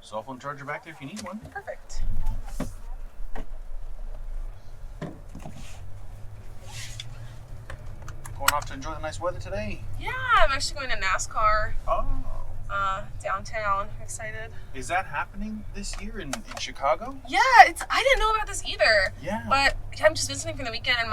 Cell phone charger back there if you need one. Perfect. Going off to enjoy the nice weather today. Yeah, I'm actually going to NASCAR Oh. downtown. Excited. Is that happening this year in Chicago? Yeah, I didn't know about this either. Yeah. But I'm just visiting for the weekend, and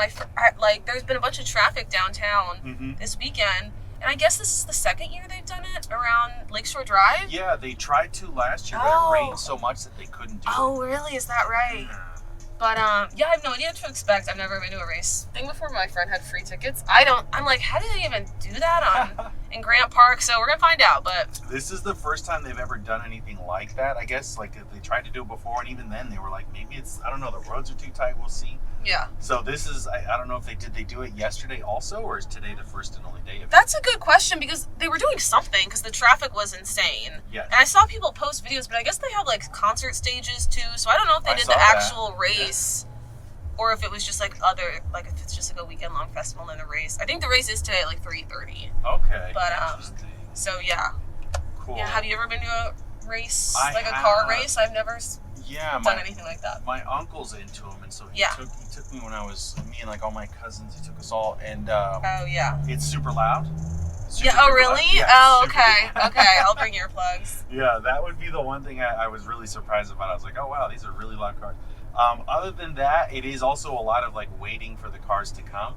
there's been a bunch of traffic downtown this weekend, and I guess this is the second year they've done it around Lakeshore Drive. Yeah, they tried to last year, but it rained so much that they couldn't do it. Oh, really? Is that right? Yeah. But yeah, I have no idea what to expect. I've never been to a race thing before. My friend had free tickets. I'm like, how do they even do that in Grant Park? So we're gonna find out. But this is the first time they've ever done anything like that. I guess like they tried to do it before, and even then they were like, maybe I don't know, the roads are too tight. We'll see. Yeah. So this is I don't know if they do it yesterday also, or is today the first and only day of it? That's a good question because they were doing something because the traffic was insane. Yeah. And I saw people post videos, but I guess they have like concert stages too. So I don't know if they did the actual race. Yeah. Or if it was just like if it's just like a weekend long festival and a race. I think the race is today at like 3:30. Okay. But so yeah. Cool. Yeah. Have you ever been to a race, a car race? I've never done anything like that. My uncle's into them, and so he took me when I was me and like all my cousins. He took us all, and oh yeah. It's super loud. Oh really? Yeah, oh okay. Okay. I'll bring earplugs. Yeah, that would be the one thing I was really surprised about. I was like, oh wow, these are really loud cars. Other than that, it is also a lot of like waiting for the cars to come.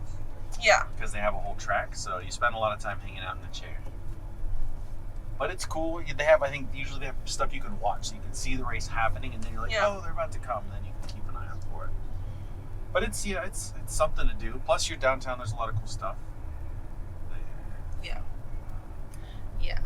Yeah. Because they have a whole track, so you spend a lot of time hanging out in the chair. But it's cool. I think usually they have stuff you can watch, so you can see the race happening, and then you're like, oh, they're about to come, and then you can keep an eye out for it. But it's something to do. Plus, you're downtown. There's a lot of cool stuff. Yeah. Yeah.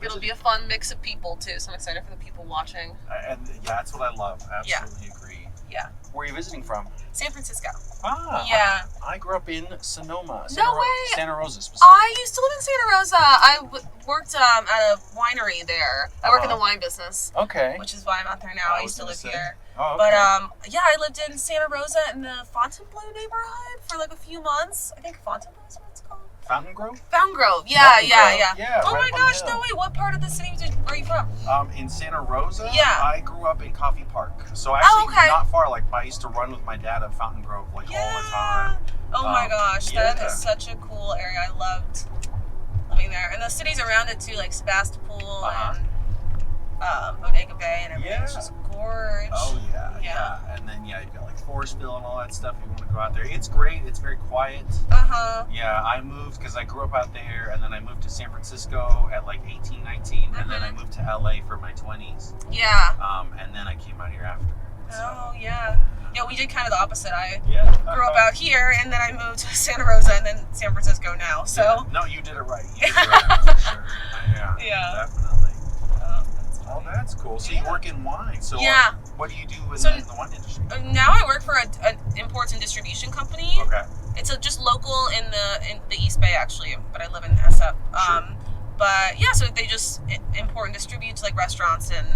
It'll be a fun mix of people too, so I'm excited for the people watching. And yeah, that's what I love. Absolutely agree. Yeah. Where are you visiting from? San Francisco. Ah. Yeah. I grew up in Sonoma. No way. Santa Rosa specifically. I used to live in Santa Rosa. I worked at a winery there. I work in the wine business. Okay. Which is why I'm out there now. I used to live here. Oh, okay. But yeah, I lived in Santa Rosa in the Fontainebleau neighborhood for like a few months. I think Fontainebleau is what it's called. Fountain Grove? Fountain Grove. Yeah. Oh right my gosh, no way. What part of the city are you from? In Santa Rosa. Yeah. I grew up in Coffee Park. So actually not far. Like I used to run with my dad at Fountain Grove all the time. Oh my gosh, that is such a cool area. I loved living there. And the cities around it too, like Sebastopol and Bodega Bay and everything. It's just gorgeous. Oh yeah. And then you've got like Forestville and all that stuff. You want to go out there. It's great. It's very quiet. Yeah, I moved because I grew up out there, and then I moved to San Francisco at like 18, 19, and then I moved to LA for my 20s. Yeah. And then I came out here after. So. Oh yeah. Yeah, we did kind of the opposite. I grew up out here, and then I moved to Santa Rosa, and then San Francisco now. So. Yeah. No, you did it right. For sure. Yeah. Definitely. Oh, that's cool. So you work in wine. So what do you do in the wine industry? Now I work for an imports and distribution company. Okay. It's just local in the East Bay actually, but I live in SF. Sure. But yeah, so they just import and distribute to like restaurants and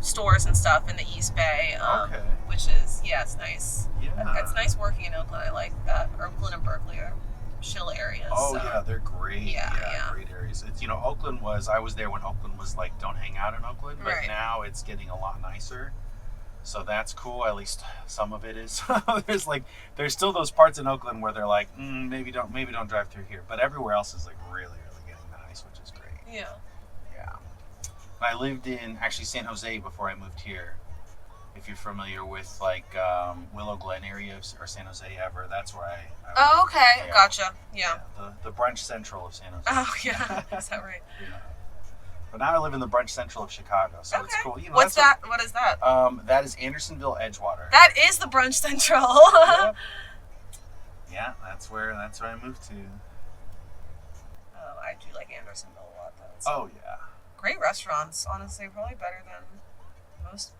stores and stuff in the East Bay. Okay. Which is it's nice. Yeah. It's nice working in Oakland. I like that. Oakland and Berkeley are chill areas. Oh so. Yeah, they're great. Yeah. Great areas. It's Oakland I was there when Oakland was like don't hang out in Oakland, but now it's getting a lot nicer. So that's cool. At least some of it is. There's still those parts in Oakland where they're like, maybe don't drive through here. But everywhere else is like really, really getting nice, which is great. Yeah. Yeah. I lived in actually San Jose before I moved here. If you're familiar with like Willow Glen area or San Jose ever, that's where I oh, okay. Yeah. Gotcha. Yeah. The brunch central of San Jose. Oh yeah. Is that right? Yeah. But now I live in the brunch central of Chicago, so it's cool. What's that? What is that? That is Andersonville, Edgewater. That is the brunch central. Yeah, that's where I moved to. Oh, I do like Andersonville a lot, though. Oh yeah. Great restaurants, honestly, probably better than most.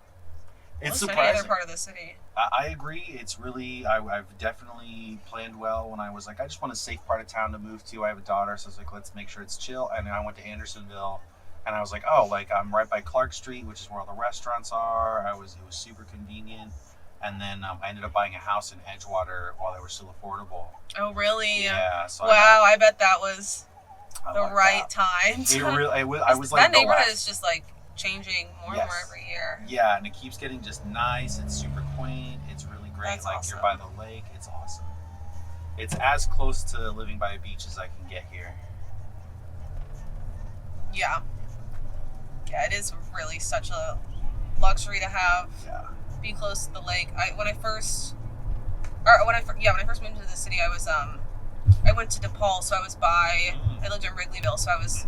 It's surprising. Any other part of the city. I agree. It's really, I've definitely planned well when I was like, I just want a safe part of town to move to. I have a daughter, so I was like, let's make sure it's chill. And then I went to Andersonville, and I was like, oh, like I'm right by Clark Street, which is where all the restaurants are. It was super convenient. And then I ended up buying a house in Edgewater while they were still affordable. Oh, really? Yeah. So I bet that was the right time. I was like, that neighborhood is just like changing more and Yes. more every year. Yeah, and it keeps getting just nice. It's super quaint. It's really great. That's like awesome. You're by the lake. It's awesome. It's as close to living by a beach as I can get here. Yeah. Yeah, it is really such a luxury to have. Yeah. Be close to the lake. When I first moved into the city, I went to DePaul, so I was I lived in Wrigleyville, so I was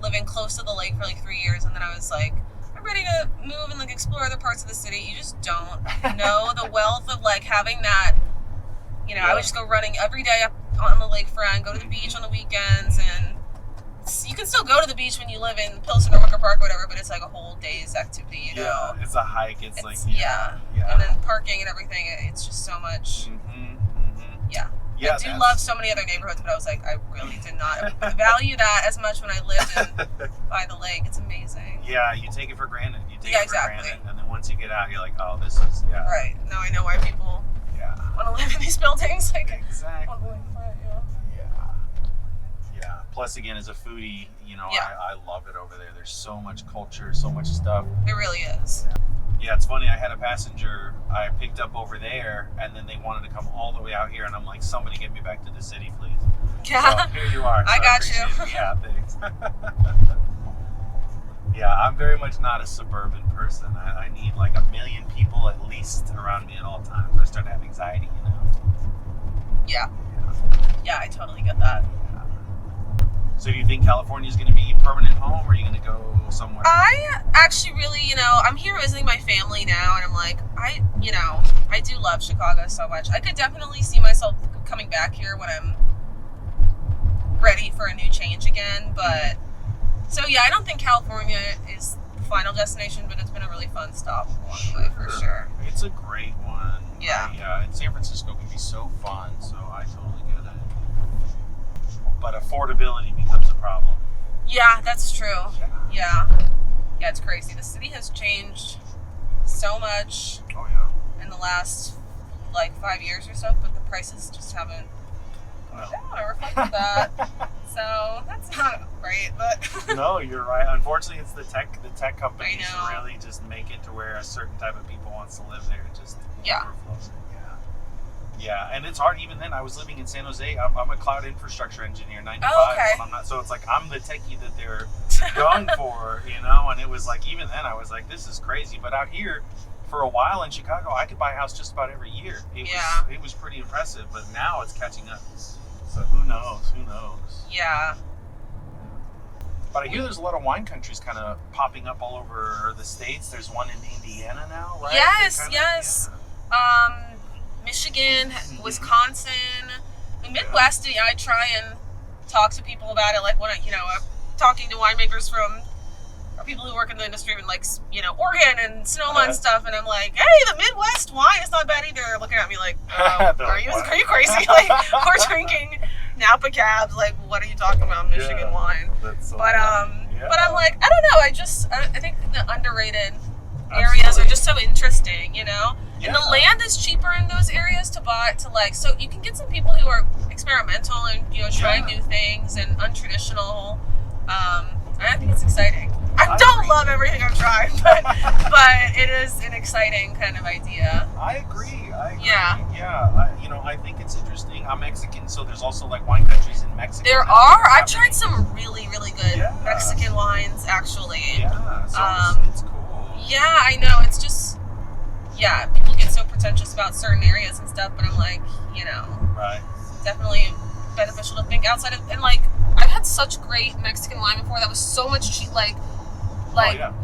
living close to the lake for like 3 years, and then I was like, I'm ready to move and like explore other parts of the city. You just don't know the wealth of like having that. You know, I would just go running every day up on the lakefront, go to the beach on the weekends, and you can still go to the beach when you live in Pilsen or Wicker Park or whatever, but it's like a whole day's activity, you know? Yeah, it's a hike. It's like, yeah. And then parking and everything, it's just so much. Yeah. I do love so many other neighborhoods, but I was like, I really did not value that as much when I lived by the lake. It's amazing. Yeah, you take it for granted. Exactly. For granted, and then once you get out, you're like, oh, this is, Right. Now I know why people want to live in these buildings. Like, exactly. On the lakefront, Yeah. Plus, again, as a foodie, you know, I love it over there. There's so much culture, so much stuff. It really is. Yeah, it's funny. I had a passenger I picked up over there, and then they wanted to come all the way out here, and I'm like, somebody get me back to the city, please. Yeah. So here you are. So I got you. Yeah, thanks. Yeah, I'm very much not a suburban person. I need like 1 million people at least around me at all times. I start to have anxiety, you know? Yeah. Yeah, I totally get that. So do you think California is going to be permanent home, or are you going to go somewhere? I actually really, I'm here visiting my family now, and I'm like, I do love Chicago so much. I could definitely see myself coming back here when I'm ready for a new change again, but so yeah, I don't think California is the final destination, but it's been a really fun stop along the way for sure. It's a great one. Yeah. Yeah, and San Francisco can be so fun, so I totally get it. But affordability becomes a problem. Yeah, that's true. Yeah, it's crazy. The city has changed so much in the last like 5 years or so, but the prices just haven't gone down or reflected that. So that's not great, but No, you're right. Unfortunately, it's the tech companies I know. really just make it to where a certain type of people wants to live there. It just overflows it. Yeah, and it's hard. Even then, I was living in San Jose. I'm a cloud infrastructure engineer, 9 to 5. Oh, okay. I'm not, so it's like I'm the techie that they're going for, you know. And it was like, even then, I was like, this is crazy. But out here, for a while in Chicago, I could buy a house just about every year. It was pretty impressive. But now it's catching up. So who knows? yeah. But I hear there's a lot of wine countries kind of popping up all over the states. There's one in Indiana now, right? Yes. Michigan, Wisconsin, the Midwest. I try and talk to people about it. Like when I'm talking to winemakers or people who work in the industry in like Oregon and Sonoma and stuff, and I'm like, hey, the Midwest wine is not bad either. They're looking at me like, are you crazy? Like we're drinking Napa cabs. Like what are you talking about, Michigan wine? That's so but funny. but I'm like, I don't know. I think the underrated areas are just so interesting, you know. Yeah. And the land is cheaper in those areas to buy, so you can get some people who are experimental and trying new things and untraditional. I think it's exciting. I don't love everything I'm trying, but it is an exciting kind of idea. I agree. Yeah. I think it's interesting. I'm Mexican, so there's also like wine countries in Mexico. There are. I've tried some really, really good Mexican wines, actually. Yeah, so it's cool. Yeah, I know. It's just, people get so pretentious about certain areas and stuff, but I'm like, Right. definitely beneficial to think outside of, and like, I've had such great Mexican wine before that was so much cheap,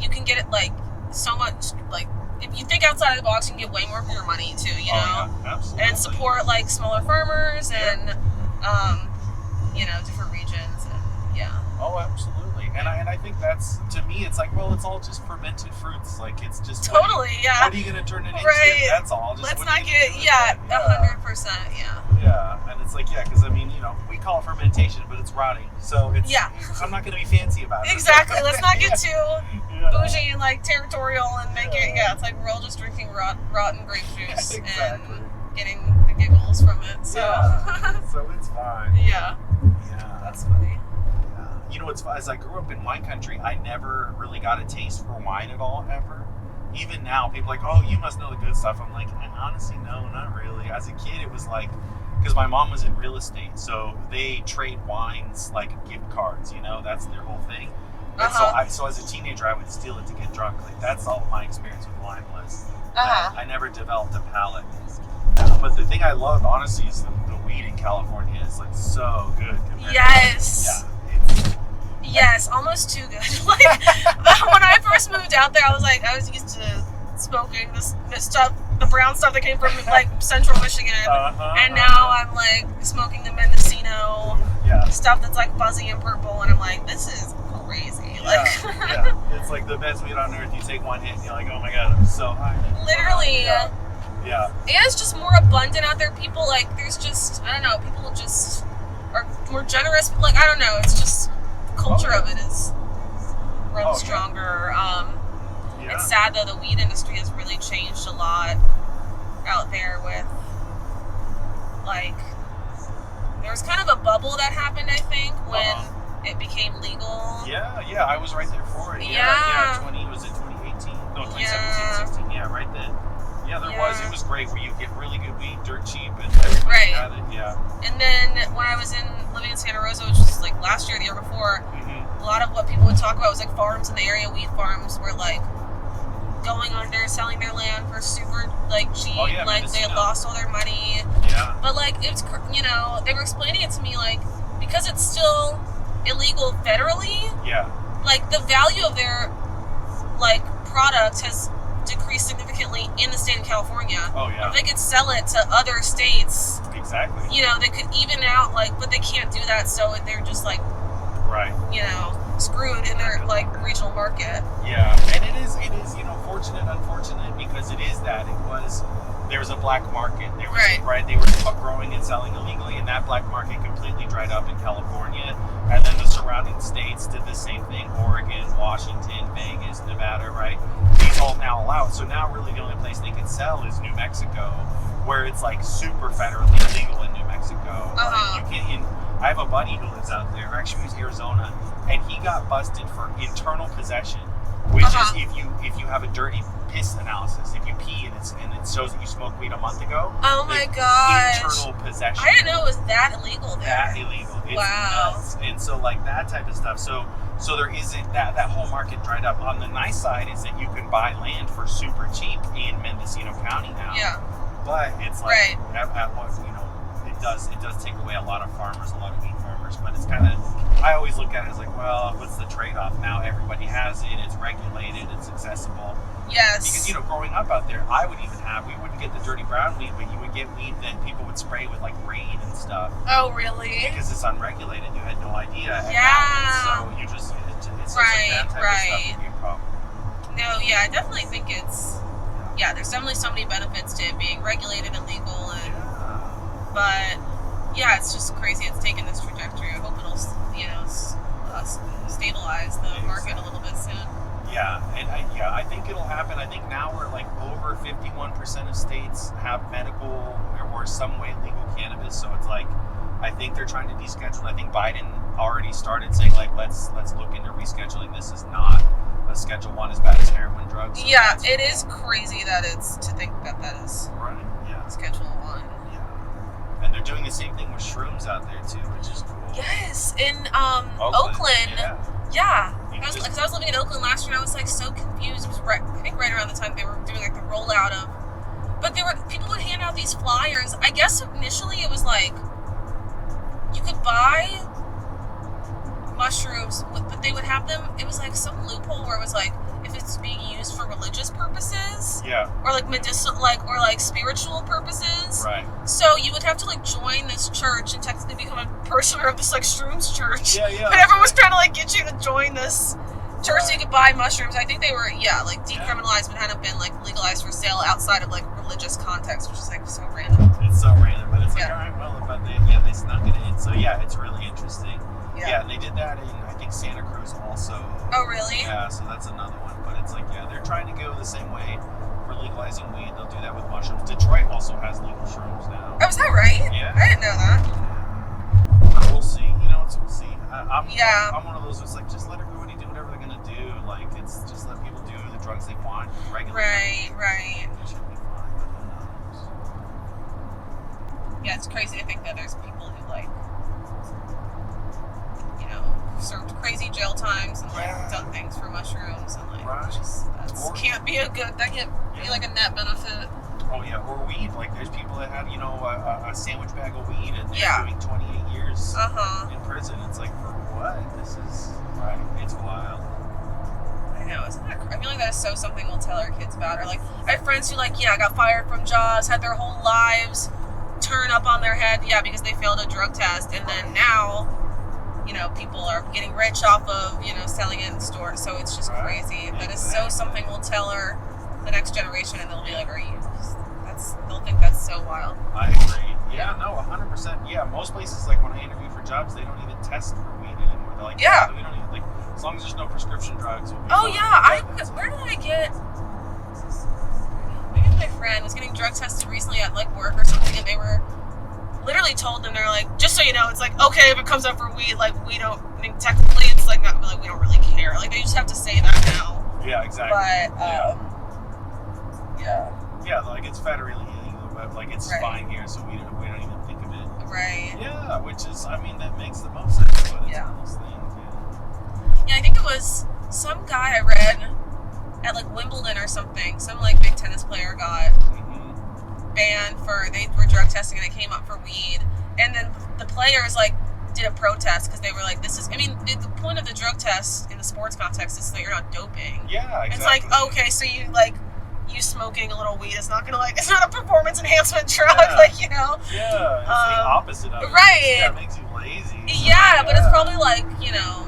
you can get it like so much, like, if you think outside of the box, you can get way more for your money too, you know? Yeah, absolutely. And support like smaller farmers and, different regions and Oh, absolutely. And I think that's, to me, it's like, well, it's all just fermented fruits. Like, it's just totally, what are you going to turn it into? Right. That's all. Just let's what not are you gonna do with get, it? 100%, Yeah, and it's like, because we call it fermentation, but it's rotting. So it's, I'm not going to be fancy about it. Exactly. Let's not get too bougie and like territorial and make it. Yeah, it's like we're all just drinking rotten grape juice and getting the giggles from it. So so it's fine. yeah, Yeah, that's funny. you know, it's as I grew up in wine country, I never really got a taste for wine at all, ever. Even now, people are like, oh, you must know the good stuff. I'm like, honestly, no, not really. As a kid, it was like, because my mom was in real estate, so they trade wines like gift cards, you know, that's their whole thing. And so as a teenager, I would steal it to get drunk. Like, that's all my experience with wine was. I never developed a palate. But the thing I love, honestly, is the weed in California is like so good. Yes. Yeah. Yes, almost too good. Like, when I first moved out there, I was used to smoking this stuff, the brown stuff that came from like central Michigan, and now I'm like smoking the Mendocino stuff that's like fuzzy and purple, and I'm like, this is crazy. Yeah, it's like the best weed on earth. You take one hit and you're like, oh my god, I'm so high. Literally. Yeah. And it's just more abundant out there. People, like, there's just, I don't know, people just are more generous. Like, I don't know, it's just, the culture of it is grown stronger. It's sad, though, the weed industry has really changed a lot out there with, like, there was kind of a bubble that happened, I think, when it became legal. Yeah, I was right there for it. Was it 2018? No, 2017, 16, right then. Yeah, there was. It was great where you get really good weed, dirt cheap, and everybody had it. Yeah. And then when I was living in Santa Rosa, which was like last year, the year before, a lot of what people would talk about was like farms in the area, weed farms, were like going under, selling their land for super like cheap. Like they had lost all their money. Yeah. But like it's, you know, they were explaining it to me like, because it's still illegal federally. Yeah. Like the value of their like product has decreased significantly in the state of California. Oh yeah. If they could sell it to other states, exactly. You know, they could even out, like, but they can't do that, so they're just like, you know, screwed in their like regional market. Yeah, and it is, you know, fortunate, unfortunate, because it is that there was a black market. There was they were growing and selling illegally, and that black market completely dried up in California. And then the surrounding states did the same thing: Oregon, Washington, Vegas, Nevada. Right? These all now allowed. So now, really, the only place they can sell is New Mexico, where it's like super federally illegal in New Mexico. Like, you can't. I have a buddy who lives out there. Actually, he's Arizona, and he got busted for internal possession, which is if you have a dirty piss analysis, if you pee and it shows that you smoked weed a month ago. Oh my gosh! Internal possession. I didn't know it was that illegal there. That illegal. It's nuts. And so like that type of stuff. So there isn't that whole market dried up. On the nice side is that you can buy land for super cheap in Mendocino County now. Yeah. But it's like at what, you know, it does take away a lot of farmers, a lot of wheat farmers. But it's kind of, I always look at it as like, well, what's the trade-off? Now everybody has it. It's regulated. It's accessible. Yes. Because, you know, growing up out there, we wouldn't get the dirty brown weed, but you would get weed that people would spray with like rain and stuff. Oh, really? Because it's unregulated. You had no idea. Yeah. So you just, it's like that type of stuff would be a problem. No, yeah, I definitely think it's, there's definitely so many benefits to it being regulated and legal, and but yeah, it's just crazy it's taken this trajectory. I hope it'll, you know, stabilize the market a little bit soon. Yeah, and I think it'll happen. I think now we're like over 51% of states have medical or some way legal cannabis. So it's like, I think they're trying to deschedule. I think Biden already started saying like, let's look into rescheduling. This is not a Schedule 1 as bad as heroin drugs. So it is crazy that it's to think that is Schedule 1. Yeah, and they're doing the same thing with shrooms out there too, which is cool. Yes, in Oakland. Yeah. Because I was living in Oakland last year, and I was like so confused. It was I think right around the time they were doing like the rollout of, but people would hand out these flyers. I guess initially it was like you could buy mushrooms, but they would have them. It was like some loophole where it was like if it's being used for religious purposes, or like medicinal, or like spiritual purposes, right? So you would have to like join this church and technically become a parishioner of this like shrooms church. Yeah. But everyone was trying to like get you to join this church so you could buy mushrooms. I think they were like decriminalized, but hadn't been like legalized for sale outside of like religious context, which is like so random. It's so random, but it's like, all right, well, but they snuck it in. So it's really interesting. Yeah, and they did that in, I think, Santa Cruz also. Oh, really? Yeah, so that's another one. But it's like, they're trying to go the same way for legalizing weed. They'll do that with mushrooms. Detroit also has legal shrooms now. Oh, is that right? Yeah. I didn't know that. We'll see. You know, we'll see. I'm one of those who's like, just let everybody do whatever they're gonna do. Like, it's just let people do the drugs they want regularly. Right. It should be fine, but who knows? Yeah, it's crazy to think that there's people who like, you know, served crazy jail times and like done things for mushrooms and like can't be that can't be like a net benefit. Oh yeah, or weed. Like there's people that had, you know, a sandwich bag of weed and they're doing 28 years in prison. It's like, for what? This is it's wild. I know, isn't that? I feel like that is so something we'll tell our kids about. Or like, I have friends who like, got fired from jobs, had their whole lives turn up on their head, because they failed a drug test, and then now, you know, people are getting rich off of, you know, selling it in stores. So it's just crazy. That is so something we'll tell the next generation, and they'll be like, they'll think that's so wild. I agree. Yeah, no, 100%. Yeah, most places, like when I interview for jobs, they don't even test for weed anymore. They're like, we don't even, like, as long as there's no prescription drugs. Where did I get? Maybe my friend was getting drug tested recently at like work or something, and they were literally told them, they're like, just so you know, it's like, okay, if it comes up for weed, like we don't. I mean, technically, it's like not like we don't really care. Like they just have to say that now. Yeah, exactly. But yeah, like it's federally illegal, but like it's fine here, so we don't even think of it. Right. Yeah, which is, I mean, that makes the most sense, but it's one of those things. Yeah, I think it was some guy I read at like Wimbledon or something. Some like big tennis player got banned they were drug testing and it came up for weed, and then the players like did a protest because they were like, the point of the drug test in the sports context is so that you're not doping. Yeah, exactly. It's like, okay, so you smoking a little weed is not gonna it's not a performance enhancement drug, like, you know. Yeah, it's the opposite of it. Right. It makes you lazy. Yeah, but it's probably like, you know,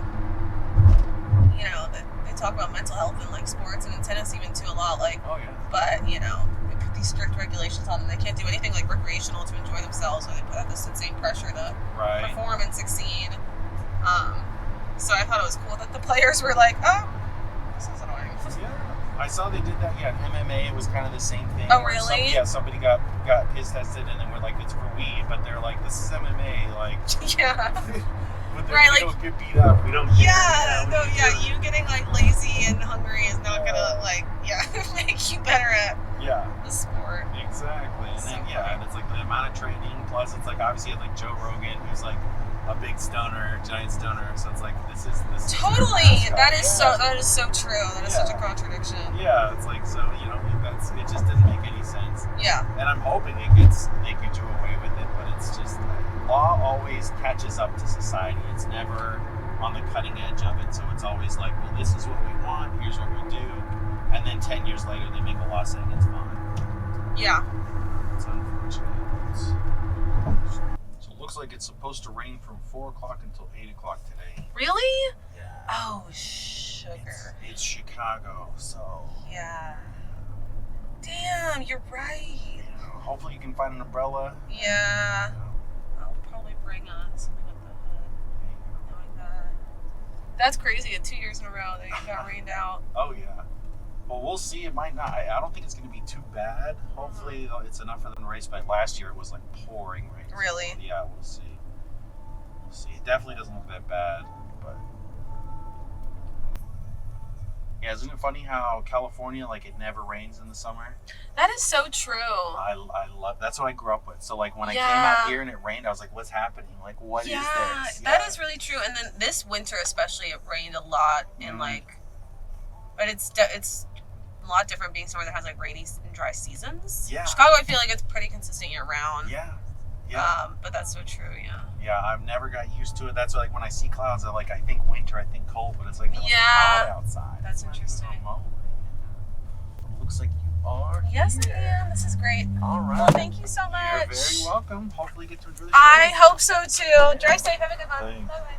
they talk about mental health in like sports and in tennis even too a lot, like. Oh yeah. But you know, they put these strict regulations on them. They can't do anything like recreational to enjoy themselves, or they put this insane pressure to perform and succeed. So I thought it was cool that the players were like, oh, this is annoying. Yeah, I saw they did that. Yeah, in MMA it was kind of the same thing. Oh really? Somebody got piss tested and then we're like, it's for weed, but they're like, this is MMA, like. Yeah. But we don't get beat up. We don't. You getting like lazy and hungry is not gonna make you better at the sport. Exactly, and then and it's like the amount of training. Plus, it's like obviously you have like Joe Rogan, who's like a big stoner, giant stoner. So it's like this is totally. That is so true. That is such a contradiction. Yeah, it's like, so you know, it just didn't make any sense. Yeah. And I'm hoping they could do away with it, but it's just law always catches up to society. It's never on the cutting edge of it, so it's always like, well, this is what we want, here's what we do, and then 10 years later they make a law saying it's fine. Yeah. It's unfortunate. So it looks like it's supposed to rain from 4 o'clock until 8 o'clock today. Really? Yeah. Oh, sugar. It's Chicago, so. Yeah. Damn, you're right. Hopefully you can find an umbrella. Yeah. I'll probably bring something up the hood. Knowing that. That's crazy. 2 years in a row they got rained out. Oh, yeah. Well, we'll see. It might not. I don't think it's going to be too bad. Hopefully it's enough for them to race. But last year it was like pouring rain. Really? So, yeah, we'll see. We'll see. It definitely doesn't look that bad. But yeah, isn't it funny how California, like, it never rains in the summer? That is so true. I love. That's what I grew up with. So like when I came out here and it rained, I was like, what's happening? Like, what is this? Yeah, that is really true. And then this winter especially, it rained a lot, and but it's a lot different being somewhere that has like rainy and dry seasons. Yeah. Chicago, I feel like it's pretty consistent year round. Yeah. Yeah. But that's so true. Yeah. Yeah, I've never got used to it. That's like when I see clouds, I think winter, I think cold, but it's like no, it's hot outside. That's interesting. It looks like you are. Yes, I am. This is great. All right. Well, thank you so much. You're very welcome. Hopefully you get to enjoy the show. I hope so too. Drive safe. Have a good one. Thanks. Bye-bye.